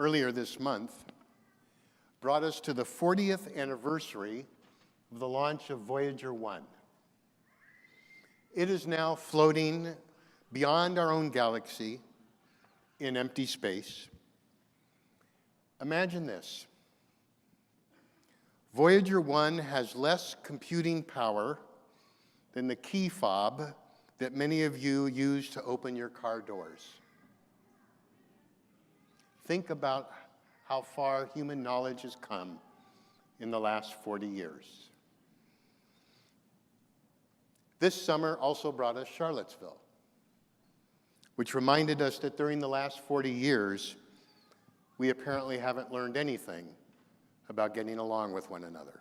earlier this month brought us to the 40th anniversary of the launch of Voyager 1. It is now floating beyond our own galaxy in empty space. Imagine this. Voyager 1 has less computing power than the key fob that many of you use to open your car doors. Think about how far human knowledge has come in the last 40 years. This summer also brought us Charlottesville, which reminded us that during the last 40 years, we apparently haven't learned anything about getting along with one another.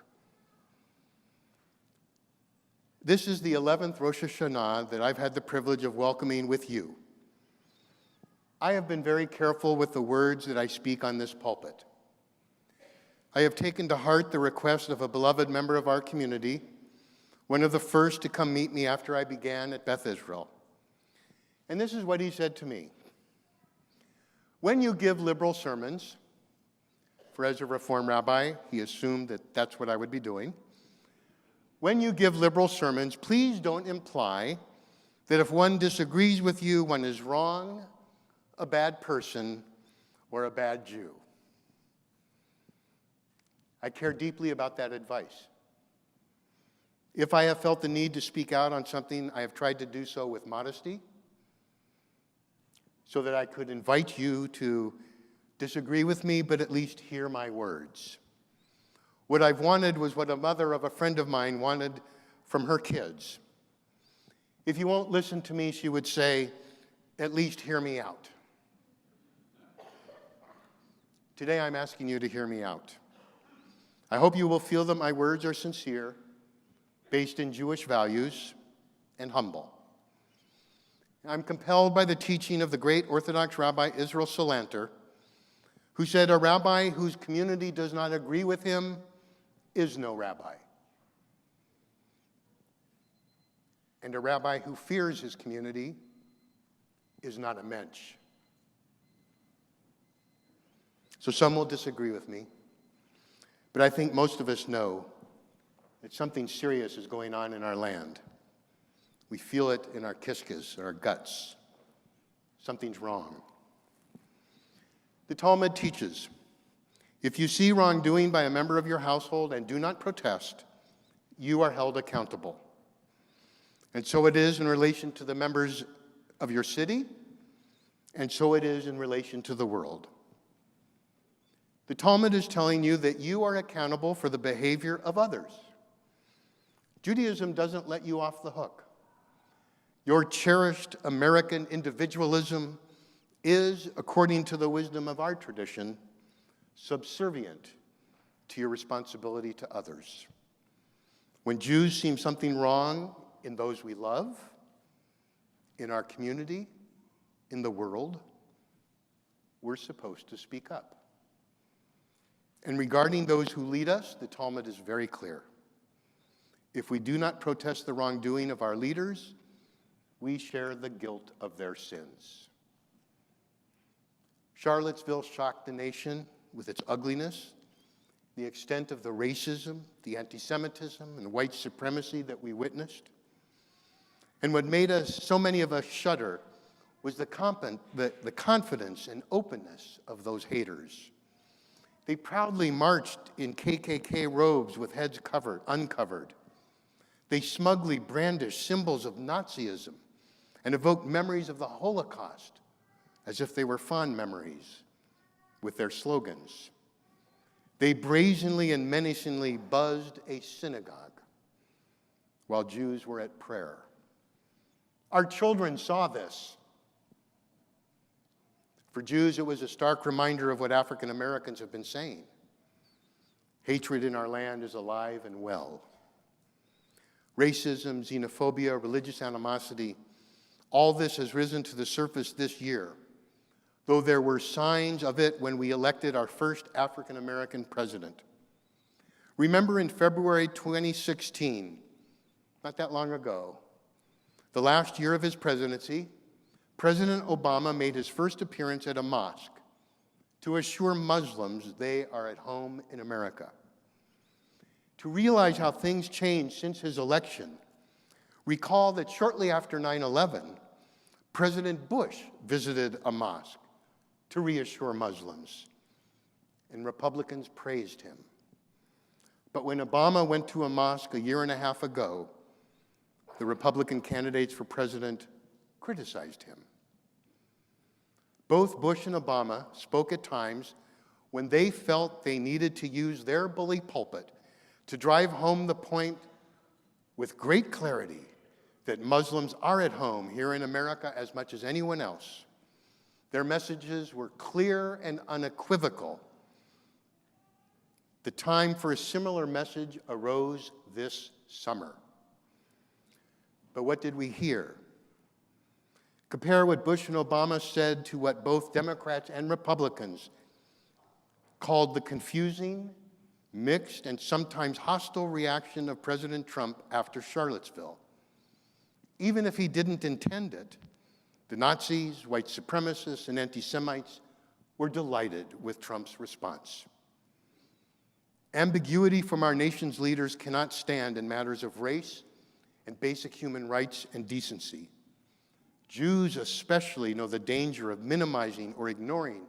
This is the 11th Rosh Hashanah that I've had the privilege of welcoming with you. I have been very careful with the words that I speak on this pulpit. I have taken to heart the request of a beloved member of our community, one of the first to come meet me after I began at Beth Israel. And this is what he said to me. When you give liberal sermons, for as a Reform rabbi, he assumed that that's what I would be doing. When you give liberal sermons, please don't imply that if one disagrees with you, one is wrong, a bad person, or a bad Jew. I care deeply about that advice. If I have felt the need to speak out on something, I have tried to do so with modesty, so that I could invite you to disagree with me, but at least hear my words. What I've wanted was what a mother of a friend of mine wanted from her kids. If you won't listen to me, she would say, at least hear me out. Today I'm asking you to hear me out. I hope you will feel that my words are sincere, based in Jewish values, and humble. I'm compelled by the teaching of the great Orthodox Rabbi Israel Salanter, who said, a rabbi whose community does not agree with him is no rabbi. And a rabbi who fears his community is not a mensch. So some will disagree with me, but I think most of us know that something serious is going on in our land. We feel it in our kiskis, in our guts. Something's wrong. The Talmud teaches, if you see wrongdoing by a member of your household and do not protest, you are held accountable. And so it is in relation to the members of your city, and so it is in relation to the world. The Talmud is telling you that you are accountable for the behavior of others. Judaism doesn't let you off the hook. Your cherished American individualism is, according to the wisdom of our tradition, subservient to your responsibility to others. When Jews see something wrong in those we love, in our community, in the world, we're supposed to speak up. And regarding those who lead us, the Talmud is very clear. If we do not protest the wrongdoing of our leaders, we share the guilt of their sins. Charlottesville shocked the nation with its ugliness, the extent of the racism, the anti-Semitism, and white supremacy that we witnessed. And what made so many of us shudder was the confidence and openness of those haters. They proudly marched in KKK robes with heads uncovered. They smugly brandished symbols of Nazism and evoked memories of the Holocaust as if they were fond memories with their slogans. They brazenly and menacingly buzzed a synagogue while Jews were at prayer. Our children saw this. For Jews, it was a stark reminder of what African Americans have been saying. Hatred in our land is alive and well. Racism, xenophobia, religious animosity, all this has risen to the surface this year, though there were signs of it when we elected our first African American president. Remember in February 2016, not that long ago, the last year of his presidency, President Obama made his first appearance at a mosque to assure Muslims they are at home in America. To realize how things changed since his election, recall that shortly after 9/11, President Bush visited a mosque to reassure Muslims, and Republicans praised him. But when Obama went to a mosque a year and a half ago, the Republican candidates for president criticized him. Both Bush and Obama spoke at times when they felt they needed to use their bully pulpit to drive home the point with great clarity that Muslims are at home here in America as much as anyone else. Their messages were clear and unequivocal. The time for a similar message arose this summer. But what did we hear? Compare what Bush and Obama said to what both Democrats and Republicans called the confusing, mixed, and sometimes hostile reaction of President Trump after Charlottesville. Even if he didn't intend it, the Nazis, white supremacists, and anti-Semites were delighted with Trump's response. Ambiguity from our nation's leaders cannot stand in matters of race and basic human rights and decency. Jews especially know the danger of minimizing or ignoring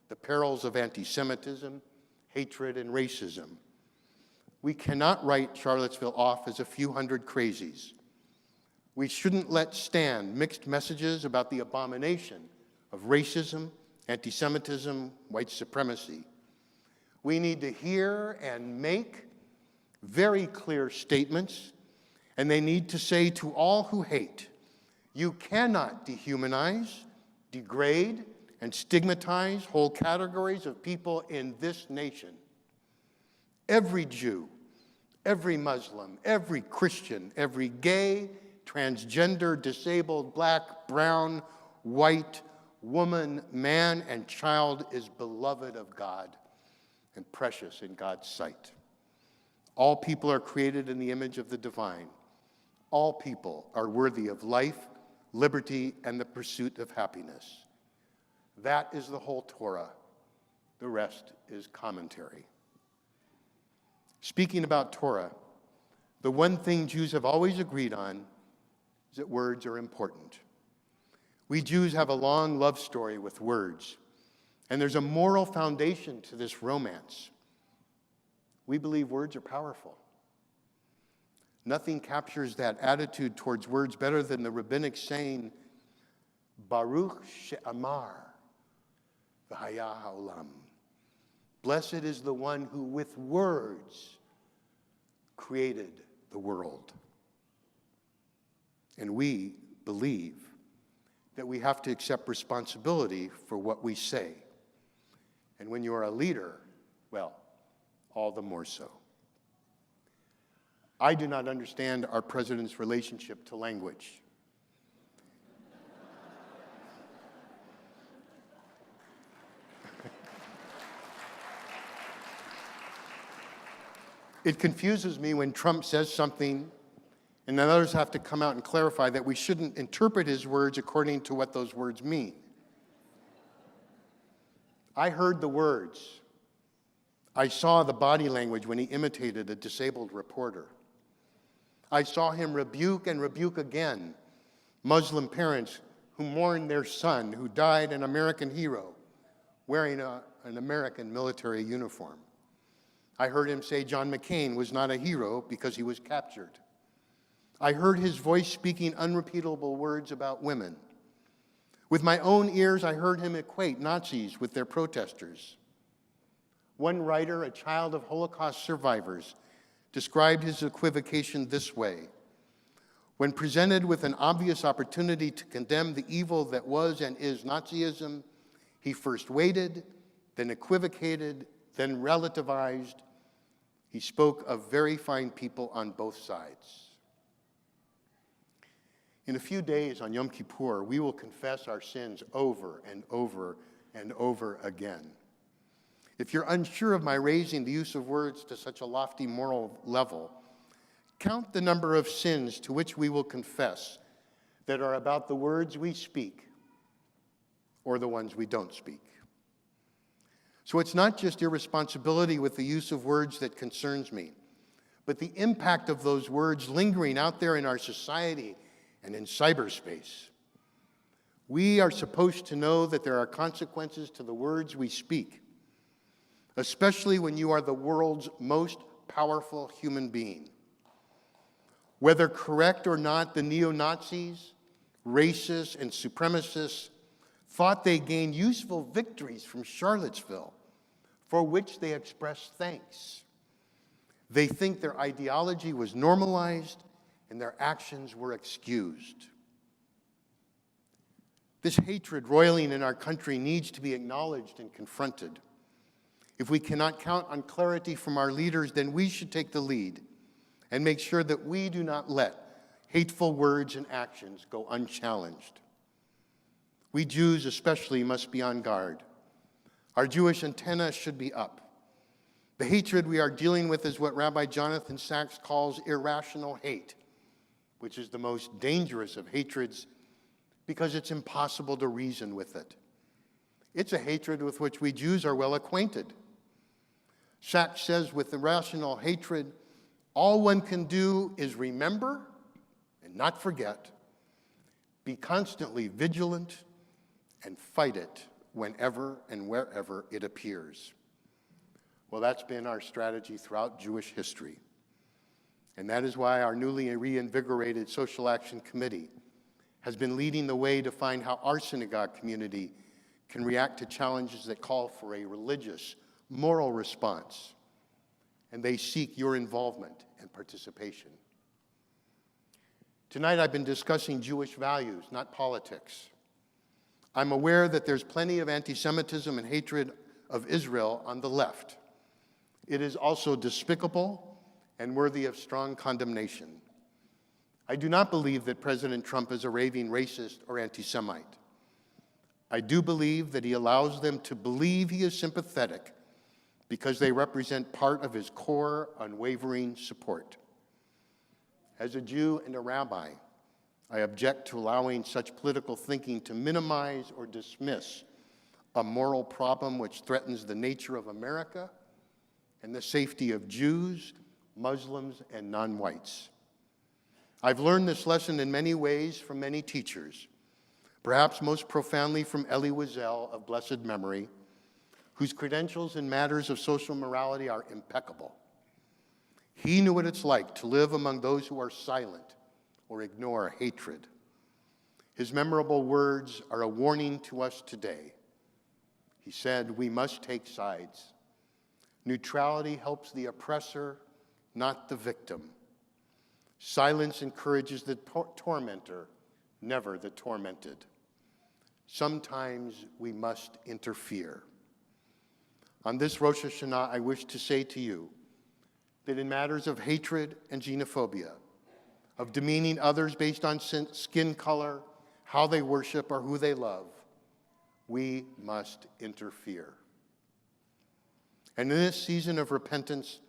the perils of anti-Semitism, hatred, and racism. We cannot write Charlottesville off as a few hundred crazies. We shouldn't let stand mixed messages about the abomination of racism, anti-Semitism, white supremacy. We need to hear and make very clear statements, and they need to say to all who hate, you cannot dehumanize, degrade, and stigmatize whole categories of people in this nation. Every Jew, every Muslim, every Christian, every gay, transgender, disabled, black, brown, white, woman, man, and child is beloved of God and precious in God's sight. All people are created in the image of the divine. All people are worthy of life, liberty, and the pursuit of happiness. That is the whole Torah. The rest is commentary. Speaking about Torah, the one thing Jews have always agreed on is that words are important. We Jews have a long love story with words, and there's a moral foundation to this romance. We believe words are powerful. Nothing captures that attitude towards words better than the rabbinic saying, Baruch she'amar v'haya ha'olam. Blessed is the one who with words created the world. And we believe that we have to accept responsibility for what we say. And when you are a leader, well, all the more so. I do not understand our president's relationship to language. It confuses me when Trump says something and then others have to come out and clarify that we shouldn't interpret his words according to what those words mean. I heard the words. I saw the body language when he imitated a disabled reporter. I saw him rebuke and rebuke again Muslim parents who mourned their son who died an American hero wearing an American military uniform. I heard him say John McCain was not a hero because he was captured. I heard his voice speaking unrepeatable words about women. With my own ears, I heard him equate Nazis with their protesters. One writer, a child of Holocaust survivors, described his equivocation this way: when presented with an obvious opportunity to condemn the evil that was and is Nazism, he first waited, then equivocated, then relativized. He spoke of very fine people on both sides. In a few days on Yom Kippur, we will confess our sins over and over and over again. If you're unsure of my raising the use of words to such a lofty moral level, count the number of sins to which we will confess that are about the words we speak or the ones we don't speak. So it's not just irresponsibility with the use of words that concerns me, but the impact of those words lingering out there in our society and in cyberspace. We are supposed to know that there are consequences to the words we speak, especially when you are the world's most powerful human being. Whether correct or not, the neo-Nazis, racists, and supremacists thought they gained useful victories from Charlottesville, for which they expressed thanks. They think their ideology was normalized and their actions were excused. This hatred roiling in our country needs to be acknowledged and confronted. If we cannot count on clarity from our leaders, then we should take the lead and make sure that we do not let hateful words and actions go unchallenged. We Jews especially must be on guard. Our Jewish antenna should be up. The hatred we are dealing with is what Rabbi Jonathan Sachs calls irrational hate, which is the most dangerous of hatreds because it's impossible to reason with it. It's a hatred with which we Jews are well acquainted. Sachs says with irrational hatred, all one can do is remember and not forget, be constantly vigilant, and fight it whenever and wherever it appears. Well, that's been our strategy throughout Jewish history. And that is why our newly reinvigorated Social Action Committee has been leading the way to find how our synagogue community can react to challenges that call for a religious, moral response. And they seek your involvement and participation. Tonight I've been discussing Jewish values, not politics. I'm aware that there's plenty of anti-Semitism and hatred of Israel on the left. It is also despicable and worthy of strong condemnation. I do not believe that President Trump is a raving racist or anti-Semite. I do believe that he allows them to believe he is sympathetic because they represent part of his core, unwavering support. As a Jew and a rabbi, I object to allowing such political thinking to minimize or dismiss a moral problem which threatens the nature of America and the safety of Jews, Muslims, and non-whites. I've learned this lesson in many ways from many teachers, perhaps most profoundly from Elie Wiesel of blessed memory, whose credentials in matters of social morality are impeccable. He knew what it's like to live among those who are silent or ignore hatred. His memorable words are a warning to us today. He said, "We must take sides. Neutrality helps the oppressor, not the victim. Silence encourages the tormentor, never the tormented. Sometimes we must interfere." On this Rosh Hashanah, I wish to say to you that in matters of hatred and xenophobia, of demeaning others based on skin color, how they worship, or who they love, we must interfere. And in this season of repentance,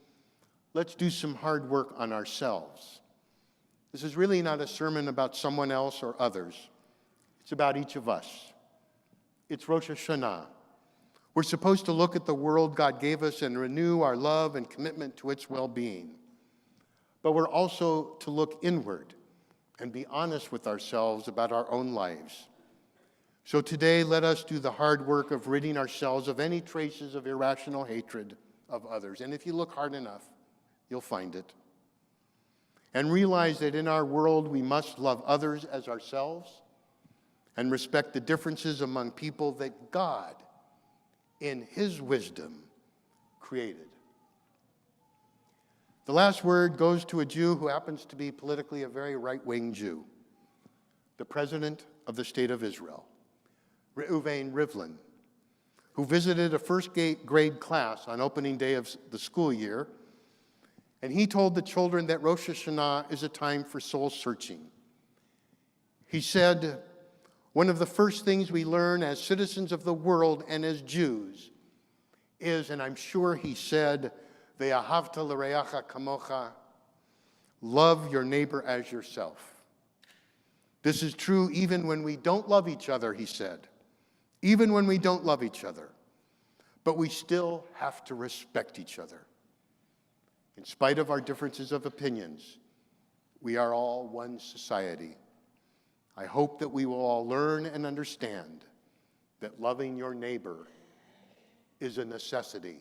let's do some hard work on ourselves. This is really not a sermon about someone else or others. It's about each of us. It's Rosh Hashanah. We're supposed to look at the world God gave us and renew our love and commitment to its well-being. But we're also to look inward and be honest with ourselves about our own lives. So today, let us do the hard work of ridding ourselves of any traces of irrational hatred of others. And if you look hard enough, you'll find it. And realize that in our world, we must love others as ourselves and respect the differences among people that God, in his wisdom, created. The last word goes to a Jew who happens to be politically a very right-wing Jew, the president of the state of Israel, Reuven Rivlin, who visited a first-grade class on opening day of the school year, and he told the children that Rosh Hashanah is a time for soul-searching. He said, "One of the first things we learn as citizens of the world and as Jews is," and I'm sure he said, "Ve'ahavta l'reacha kamocha," love your neighbor as yourself. This is true even when we don't love each other, he said. Even when we don't love each other. But we still have to respect each other. In spite of our differences of opinions, we are all one society. I hope that we will all learn and understand that loving your neighbor is a necessity.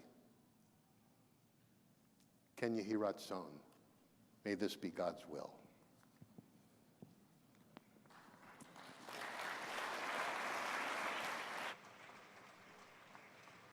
Ken Yehi Ratzon. May this be God's will.